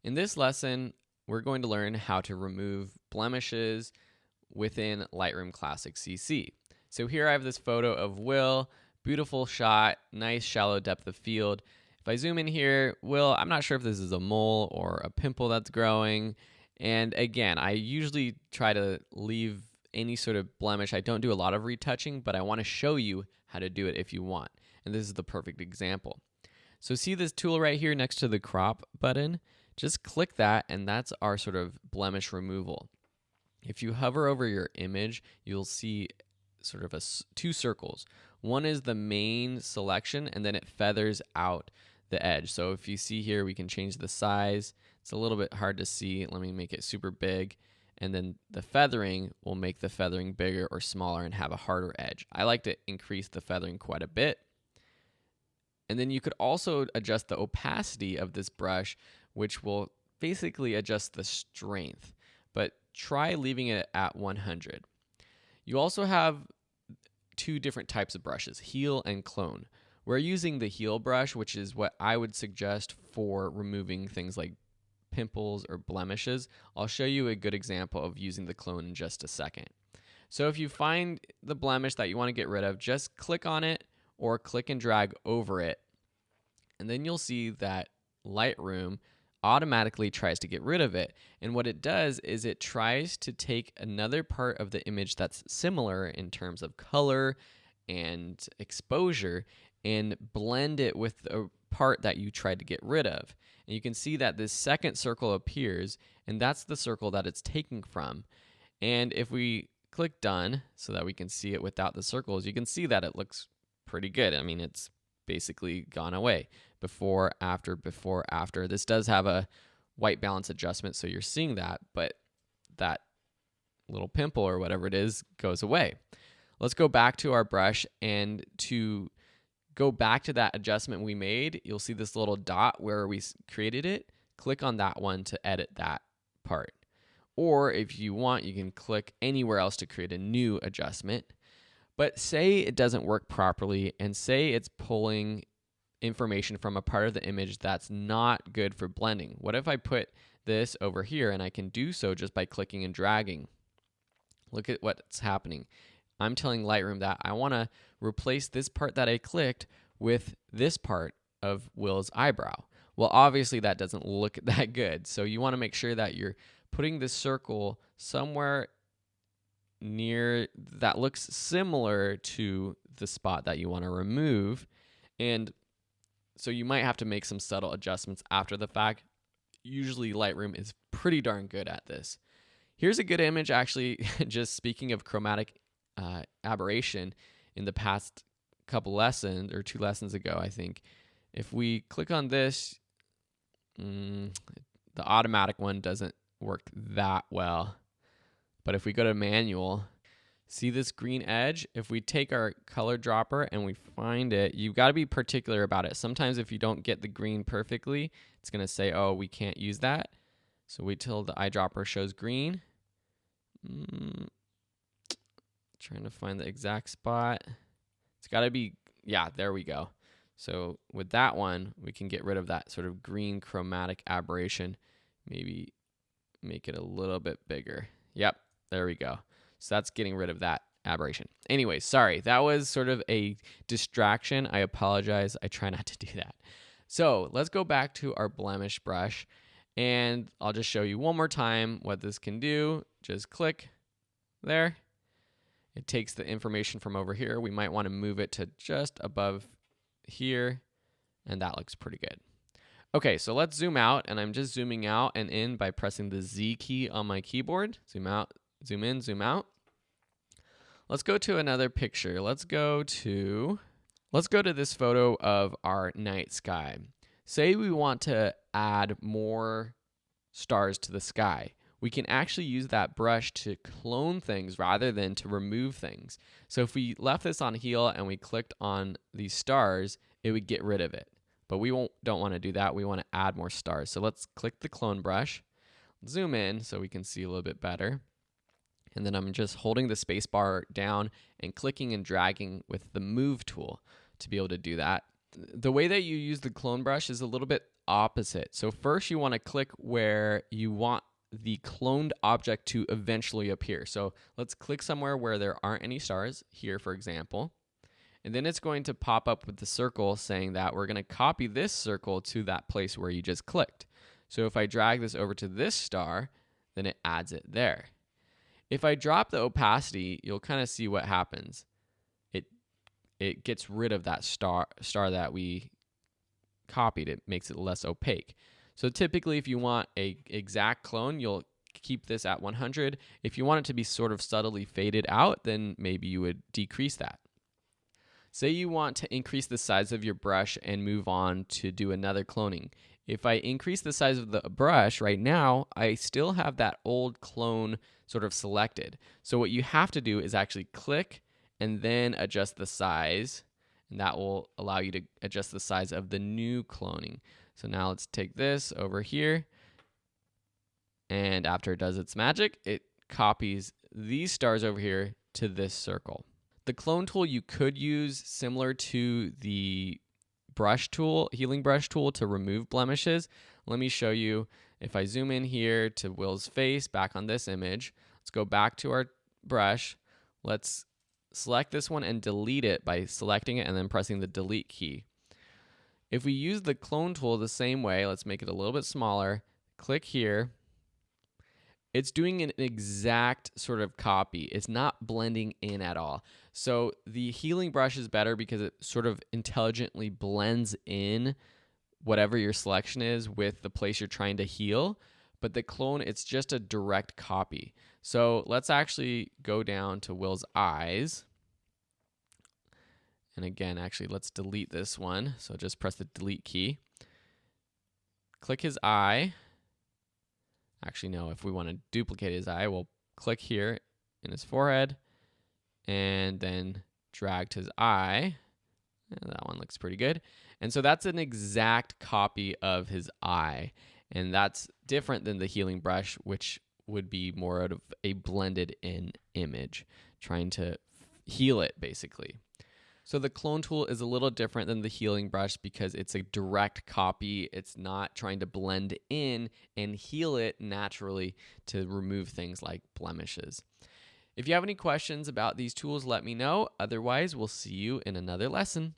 In this lesson, we're going to learn how to remove blemishes within Lightroom Classic CC. So here I have this photo of Will, beautiful shot, nice shallow depth of field. If I zoom in here, Will, I'm not sure if this is a mole or a pimple that's growing. And again, I usually try to leave any sort of blemish. I don't do a lot of retouching, but I want to show you how to do it if you want. And this is the perfect example. So see this tool right here next to the crop button? Just click that, and that's our sort of blemish removal. If you hover over your image, you'll see sort of two circles. One is the main selection, and then it feathers out the edge. So if you see here, we can change the size. It's a little bit hard to see. Let me make it super big. And then the feathering will make the feathering bigger or smaller and have a harder edge. I like to increase the feathering quite a bit. And then you could also adjust the opacity of this brush, which will basically adjust the strength, but try leaving it at 100. You also have two different types of brushes, heal and clone. We're using the heal brush, which is what I would suggest for removing things like pimples or blemishes. I'll show you a good example of using the clone in just a second. So if you find the blemish that you want to get rid of, just click on it or click and drag over it, and then you'll see that Lightroom automatically tries to get rid of it. And what it does is it tries to take another part of the image that's similar in terms of color and exposure and blend it with the part that you tried to get rid of. And you can see that this second circle appears, and that's the circle that it's taking from. And if we click done so that we can see it without the circles, you can see that it looks pretty good. I mean, it's basically gone away. Before, after, before, after. This does have a white balance adjustment, so you're seeing that, but that little pimple or whatever it is goes away. Let's go back to our brush, and to go back to that adjustment we made, you'll see this little dot where we created it. Click on that one to edit that part. Or if you want, you can click anywhere else to create a new adjustment. But say it doesn't work properly, and say it's pulling information from a part of the image that's not good for blending. What if I put this over here, and I can do so just by clicking and dragging? Look at what's happening. I'm telling Lightroom that I want to replace this part that I clicked with this part of Will's eyebrow. Well, obviously that doesn't look that good. So you want to make sure that you're putting this circle somewhere near that looks similar to the spot that you want to remove. And so you might have to make some subtle adjustments after the fact. Usually Lightroom is pretty darn good at this. Here's a good image, actually, just speaking of chromatic aberration. In the past couple lessons, or 2 lessons ago, I think, if we click on this, the automatic one doesn't work that well. But if we go to manual, see this green edge? If we take our color dropper and we find it, you've got to be particular about it. Sometimes if you don't get the green perfectly, it's going to say, oh, we can't use that. So wait till the eyedropper shows green. Trying to find the exact spot. It's got to be, yeah, there we go. So with that one, we can get rid of that sort of green chromatic aberration. Maybe make it a little bit bigger. Yep, there we go. So that's getting rid of that aberration. Anyway, sorry, that was sort of a distraction. I apologize. I try not to do that. So let's go back to our blemish brush, and I'll just show you one more time what this can do. Just click there. It takes the information from over here. We might want to move it to just above here, and that looks pretty good. Okay, so let's zoom out, and I'm just zooming out and in by pressing the Z key on my keyboard. Zoom out, zoom in, zoom out. Let's go to another picture. Let's go to this photo of our night sky. Say we want to add more stars to the sky. We can actually use that brush to clone things rather than to remove things. So if we left this on heal and we clicked on these stars, it would get rid of it. But we don't want to do that. We want to add more stars. So let's click the clone brush, zoom in so we can see a little bit better. And then I'm just holding the space bar down and clicking and dragging with the move tool to be able to do that. The way that you use the clone brush is a little bit opposite. So first you want to click where you want the cloned object to eventually appear. So let's click somewhere where there aren't any stars, here for example. And then it's going to pop up with the circle saying that we're going to copy this circle to that place where you just clicked. So if I drag this over to this star, then it adds it there. If I drop the opacity, you'll kind of see what happens. It gets rid of that star that we copied. It makes it less opaque. So typically if you want an exact clone, you'll keep this at 100. If you want it to be sort of subtly faded out, then maybe you would decrease that. Say you want to increase the size of your brush and move on to do another cloning. If I increase the size of the brush right now, I still have that old clone sort of selected. So what you have to do is actually click and then adjust the size, and that will allow you to adjust the size of the new cloning. So now let's take this over here, and after it does its magic, it copies these stars over here to this circle. The clone tool you could use similar to the brush tool, healing brush tool, to remove blemishes. Let me show you. If I zoom in here to Will's face back on this image, let's go back to our brush. Let's select this one and delete it by selecting it and then pressing the delete key. If we use the clone tool the same way, let's make it a little bit smaller, click here. It's doing an exact sort of copy. It's not blending in at all. So the healing brush is better because it sort of intelligently blends in whatever your selection is with the place you're trying to heal. But the clone, it's just a direct copy. So let's actually go down to Will's eyes. And again, actually, let's delete this one. So just press the delete key. Click his eye. Actually, no, if we want to duplicate his eye, we'll click here in his forehead and then drag to his eye. And that one looks pretty good. And so that's an exact copy of his eye. And that's different than the healing brush, which would be more out of a blended in image, trying to heal it basically. So the clone tool is a little different than the healing brush because it's a direct copy. It's not trying to blend in and heal it naturally to remove things like blemishes. If you have any questions about these tools, let me know. Otherwise, we'll see you in another lesson.